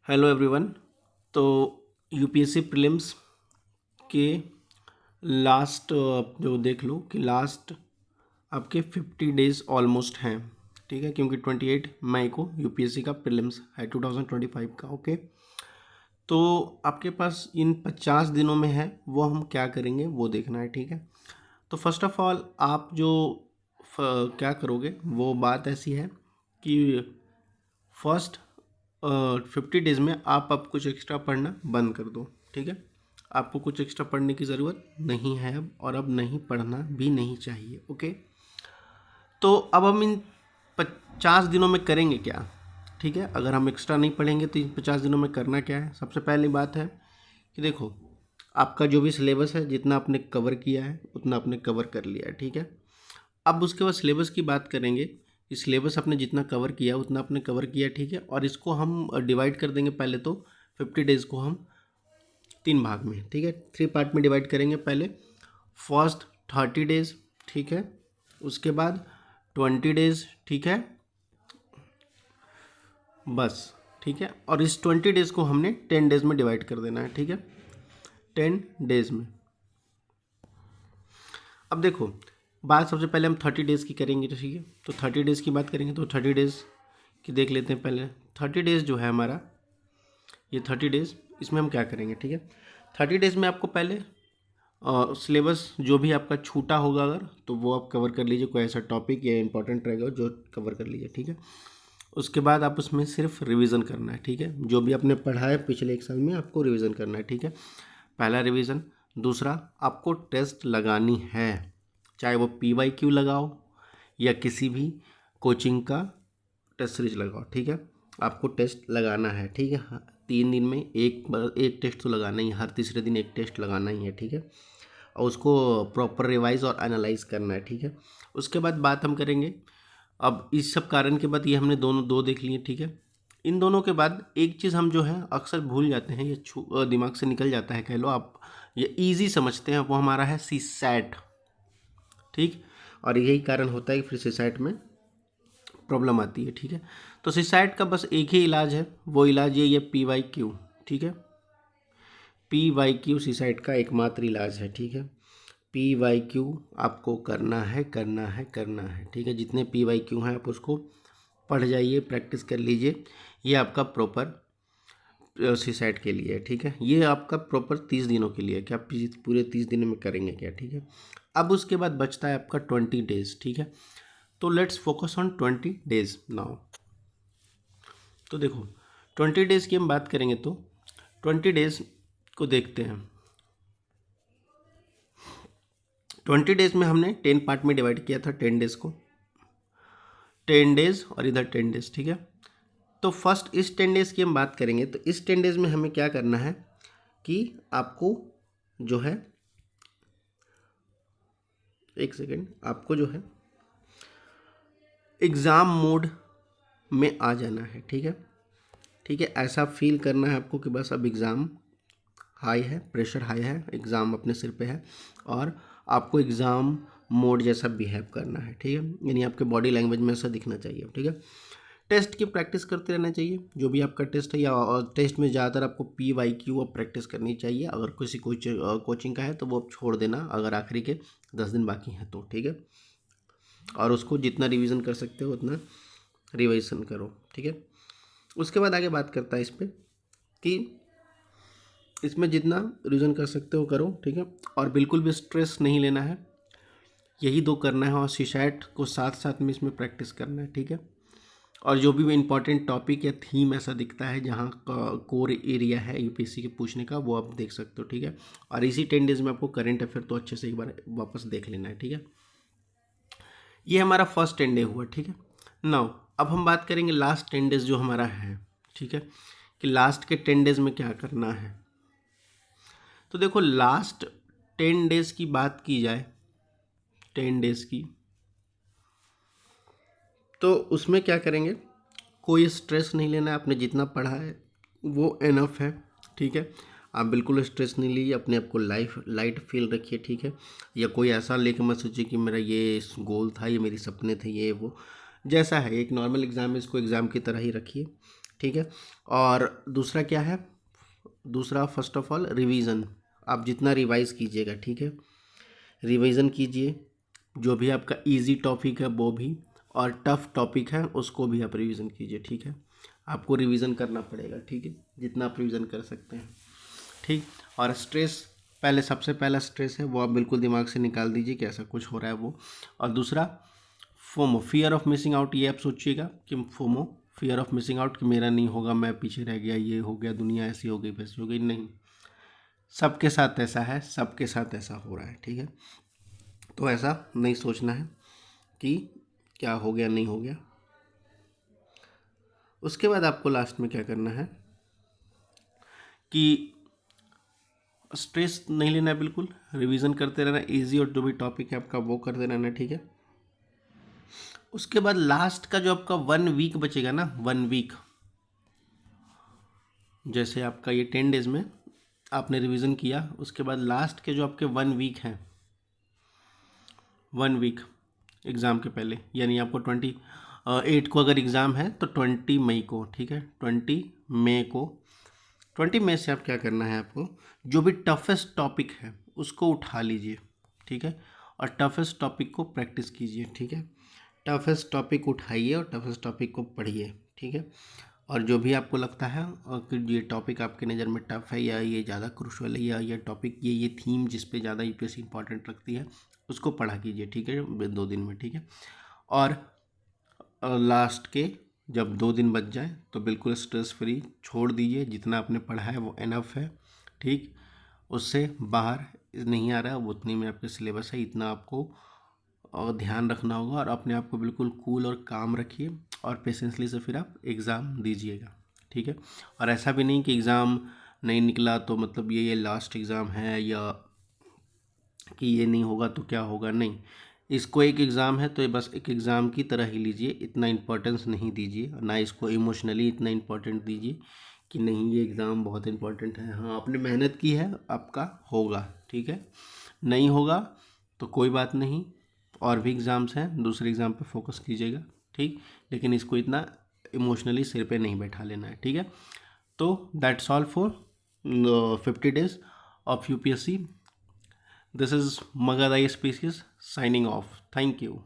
Hello everyone. तो UPSC prelims के last जो देख लो कि लास्ट आपके 50 डेज ऑलमोस्ट हैं, ठीक है, क्योंकि 28 मई को यूपीएससी का प्रीलिम्स है 2025 का। ओके, तो आपके पास इन 50 दिनों में है, वो हम क्या करेंगे वो देखना है, ठीक है। तो फर्स्ट ऑफ ऑल आप जो क्या करोगे वो बात ऐसी है कि फर्स्ट 50 डेज़ में आप अब कुछ एक्स्ट्रा पढ़ना बंद कर दो, ठीक है। आपको कुछ एक्स्ट्रा पढ़ने की ज़रूरत नहीं है अब, और अब नहीं पढ़ना भी नहीं चाहिए। ओके, तो अब हम इन 50 दिनों में करेंगे क्या, ठीक है। अगर हम एक्स्ट्रा नहीं पढ़ेंगे तो इन 50 दिनों में करना क्या है। सबसे पहली बात है कि देखो, आपका जो भी सिलेबस है जितना आपने कवर किया है उतना आपने कवर कर लिया है, ठीक है। अब उसके बाद सिलेबस की बात करेंगे कि सिलेबस आपने जितना कवर किया उतना आपने कवर किया, ठीक है। और इसको हम डिवाइड कर देंगे। पहले तो 50 डेज़ को हम 3 भाग में, ठीक है, 3 पार्ट में डिवाइड करेंगे। पहले फर्स्ट 30 डेज़, ठीक है, उसके बाद 20 डेज़, ठीक है, बस, ठीक है। और इस 20 डेज़ को हमने 10 डेज़ में डिवाइड कर देना है, ठीक है, 10 डेज़ में। अब देखो, बात सबसे पहले हम 30 डेज़ की करेंगे, तो ठीक है। तो 30 डेज़ की बात करेंगे तो 30 डेज़ की देख लेते हैं पहले। 30 डेज़ जो है हमारा, ये 30 डेज़, इसमें हम क्या करेंगे, ठीक है। 30 डेज़ में आपको पहले सिलेबस जो भी आपका छूटा होगा अगर, तो वो आप कवर कर लीजिए। कोई ऐसा टॉपिक या इंपॉर्टेंट रहेगा जो कवर कर लीजिए, ठीक है। उसके बाद आप उसमें सिर्फ रिवीजन करना है, ठीक है। जो भी आपने पढ़ा है पिछले एक साल में आपको रिवीजन करना है, ठीक है। पहला रिवीजन। दूसरा, आपको टेस्ट लगानी है, चाहे वो PYQ लगाओ या किसी भी कोचिंग का टेस्ट सीरीज लगाओ, ठीक है। आपको टेस्ट लगाना है, ठीक है। हाँ, 3 दिन में एक टेस्ट तो लगाना ही है, हर तीसरे दिन एक टेस्ट लगाना ही है, ठीक है। और उसको प्रॉपर रिवाइज और एनालाइज करना है, ठीक है। उसके बाद बात हम करेंगे, अब इस सब कारण के बाद ये हमने दोनों दो देख लिए, ठीक है। इन दोनों के बाद एक चीज़ हम जो है अक्सर भूल जाते हैं, ये दिमाग से निकल जाता है, कह लो आप, ये इजी समझते हैं, वो हमारा है सी सैट, ठीक। और यही कारण होता है कि फिर सी सैट में प्रॉब्लम आती है, ठीक है। तो सी सैट का बस एक ही इलाज है, वो इलाज ये PYQ, ठीक है। PYQ सी सैट का एकमात्र इलाज है, ठीक है। PYQ आपको करना है, करना है, करना है, ठीक है। जितने PYQ हैं आप उसको पढ़ जाइए, प्रैक्टिस कर लीजिए। ये आपका प्रॉपर सी सैट के लिए है, ठीक है। ये आपका प्रॉपर 30 दिनों के लिए है कि आप पूरे 30 दिनों में करेंगे क्या, ठीक है। अब उसके बाद बचता है आपका 20 डेज़, ठीक है। तो let's focus on 20 days now. तो देखो, 20 डेज़ की हम बात करेंगे तो 20 डेज़ को देखते हैं। 20 डेज़ में हमने 10 पार्ट में डिवाइड किया था 10 डेज़ को, 10 डेज़ और इधर 10 डेज़, ठीक है। तो फर्स्ट इस 10 डेज़ की हम बात करेंगे तो इस 10 डेज़ में हमें क्या करना है कि आपको जो है, एक सेकेंड, आपको जो है एग्ज़ाम मोड में आ जाना है, ठीक है, ठीक है। ऐसा फील करना है आपको कि बस अब एग्ज़ाम हाई है, प्रेशर हाई है, एग्ज़ाम अपने सिर पे है, और आपको एग्ज़ाम मोड जैसा बिहेव करना है, ठीक है। यानी आपके बॉडी लैंग्वेज में ऐसा दिखना चाहिए, ठीक है। टेस्ट की प्रैक्टिस करते रहना चाहिए, जो भी आपका टेस्ट है, या टेस्ट में ज़्यादातर आपको PYQ अब प्रैक्टिस करनी चाहिए। अगर किसी कोचिंग का है तो वो आप छोड़ देना, अगर आखिरी के 10 दिन बाकी हैं तो, ठीक है। और उसको जितना रिवीजन कर सकते हो उतना रिवीजन करो, ठीक है। उसके बाद आगे बात करता है इस पर कि इसमें जितना रिवीजन कर सकते हो करो, ठीक है। और बिल्कुल भी स्ट्रेस नहीं लेना है, यही दो करना है, और सीसैट को साथ साथ में इसमें प्रैक्टिस करना है, ठीक है। और जो भी इंपॉर्टेंट टॉपिक या थीम ऐसा दिखता है जहाँ का कोर एरिया है यूपीएससी के पूछने का, वो आप देख सकते हो, ठीक है। और इसी 10 डेज़ में आपको करंट अफेयर तो अच्छे से एक बार वापस देख लेना है, ठीक है। ये हमारा फर्स्ट 10 डे हुआ, ठीक है। नाउ अब हम बात करेंगे लास्ट 10 डेज़ जो हमारा है, ठीक है, कि लास्ट के 10 डेज़ में क्या करना है। तो देखो, लास्ट 10 डेज़ की बात की जाए, 10 डेज़ की, तो उसमें क्या करेंगे, कोई स्ट्रेस नहीं लेना है, आपने जितना पढ़ा है वो इनफ है, ठीक है। आप बिल्कुल स्ट्रेस नहीं लीजिए, अपने आप को लाइट फील रखिए, ठीक है। या कोई ऐसा लेके मत सोचिए कि मेरा ये गोल था, ये मेरे सपने थे, ये वो, जैसा है एक नॉर्मल एग्ज़ाम है, इसको एग्ज़ाम की तरह ही रखिए, ठीक है। और दूसरा क्या है, दूसरा फर्स्ट ऑफ ऑल रिवीजन, आप जितना रिवाइज कीजिएगा, ठीक है, रिवीजन कीजिए, जो भी आपका इजी टॉपिक है वो भी, और टफ टॉपिक है उसको भी आप रिवीजन कीजिए, ठीक है। आपको रिवीजन करना पड़ेगा, ठीक है, जितना आप रिवीजन कर सकते हैं, ठीक। और स्ट्रेस, पहले सबसे पहला स्ट्रेस है वो आप बिल्कुल दिमाग से निकाल दीजिए कि ऐसा कुछ हो रहा है वो। और दूसरा FOMO, fear of missing out, ये आप सोचिएगा कि FOMO, fear of missing out, कि मेरा नहीं होगा, मैं पीछे रह गया, ये हो गया, दुनिया ऐसी हो गई वैसी हो गई, नहीं, सबके साथ ऐसा है, सबके साथ ऐसा हो रहा है, ठीक है। तो ऐसा नहीं सोचना है कि क्या हो गया नहीं हो गया। उसके बाद आपको लास्ट में क्या करना है कि स्ट्रेस नहीं लेना है, बिल्कुल रिवीजन करते रहना, इजी और जो भी टॉपिक है आपका वो करते रहना, ठीक है। उसके बाद लास्ट का जो आपका 1 वीक बचेगा ना, 1 वीक, जैसे आपका ये 10 डेज में आपने रिवीजन किया, उसके बाद लास्ट के जो आपके 1 वीक हैं, 1 वीक एग्ज़ाम के पहले, यानी आपको 28 को अगर एग्ज़ाम है तो 20 मई को, ठीक है, 20 मई को, 20 मई से आप क्या करना है, आपको जो भी टफेस्ट टॉपिक है उसको उठा लीजिए, ठीक है, और टफेस्ट टॉपिक को प्रैक्टिस कीजिए, ठीक है। टफेस्ट टॉपिक उठाइए और टफेस्ट टॉपिक को पढ़िए, ठीक है। और जो भी आपको लगता है कि ये टॉपिक आपके नज़र में टफ है, या ये ज़्यादा क्रूशल है, या ये टॉपिक, ये थीम जिस पे ज़्यादा यूपीएससी इंपॉर्टेंट रखती है, उसको पढ़ा कीजिए, ठीक है, 2 दिन में, ठीक है। और लास्ट के जब 2 दिन बच जाए तो बिल्कुल स्ट्रेस फ्री छोड़ दीजिए, जितना आपने पढ़ा है वो इनफ है, ठीक, उससे बाहर नहीं आ रहा है, वो उतनी में आपके सिलेबस है, इतना आपको और ध्यान रखना होगा। और अपने आप को बिल्कुल कूल और काम रखिए, और पेशेंसली से फिर आप एग्ज़ाम दीजिएगा, ठीक है। और ऐसा भी नहीं कि एग्ज़ाम नहीं निकला तो मतलब ये लास्ट एग्ज़ाम है, या कि ये नहीं होगा तो क्या होगा, नहीं, इसको एक एग्ज़ाम है तो ये बस एक एग्ज़ाम की तरह ही लीजिए, इतना इम्पोर्टेंस नहीं दीजिए, ना इसको इमोशनली इतना इम्पोर्टेंट दीजिए कि नहीं ये एग्ज़ाम बहुत इम्पोर्टेंट है। हाँ, आपने मेहनत की है, आपका होगा, ठीक है, नहीं होगा तो कोई बात नहीं, और भी एग्ज़ाम्स हैं, दूसरे एग्ज़ाम पे फोकस कीजिएगा, ठीक, लेकिन इसको इतना इमोशनली सिर पे नहीं बैठा लेना है, ठीक है। तो that's all for 50 days of UPSC. This is Magadai Species signing off. Thank you.